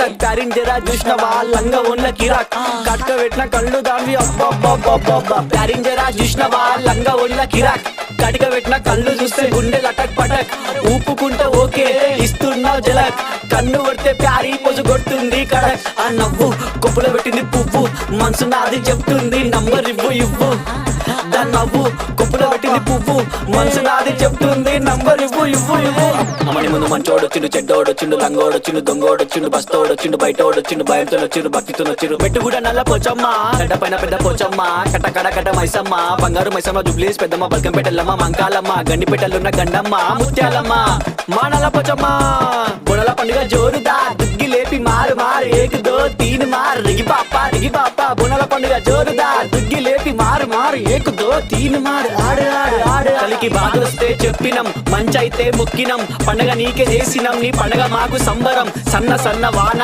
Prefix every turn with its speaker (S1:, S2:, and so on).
S1: Cuttack pairing జరా చూసినవా లంగా ఉన్న కిరాక్ కట్క పెట్టిన కళ్ళు దాన్ని అబ్బా ప్యారింగ్ జరా చూసినవా లంగా ఉన్న కిరాక్ కటిక పెట్టిన కళ్ళు చూస్తే గుండె లటక్ పటక్ ఊపుకుంటే ఓకే ఇస్తున్నావు జలక్ కన్ను కొడితే ప్యారీ పొజు కొడుతుంది కడక్ ఆ నవ్వు కొప్పులో పెట్టింది పువ్వు మనసు నాది చెప్తుంది నంబర్ ఇవ్వు దాని నవ్వు కొప్పులో పెట్టింది పువ్వు మనసు నాది చెప్తుంది నంబర్ ఇవ్వు అమ్మని ముందు మంచోడొచ్చిండు చెడ్డోడొచ్చిండు లంగోడొచ్చిండు దొంగోడొచ్చిండు బస్తోడొచ్చిండు బయటోడొచ్చిండు భయంతో వచ్చిండు భక్తితో వచ్చిండు మెట్టు కూడా నల్ల పోచమ్మ గడ్డ పైన పెద్ద పోచమ్మ కట్ట మైసమ్మ బంగారు మైసమ్మ జుబ్లీస్ పెద్దమ్మ బల్కంపేటల్లమ్మ మంకాలమ్మ గండిపేటలున్న గండమ్మ ముత్యాలమ్మ మా నల్ల పోచమ్మ బుడల పండుగ జోరుదా దుగ్గి లేపి మారు ఏక్ దో తీన్ మార్ రిగి పాప బుడల పండుగ జోరుదా దుగ్గి లేపి మారు ఏక్ దో తీన్ మార్ ఆడు కలికి బాధొస్తే చెప్పినం మంచైతే మొక్కినం పండగ నీకే చేసినం నీ పండగ మాకు సంబరం సన్న వాన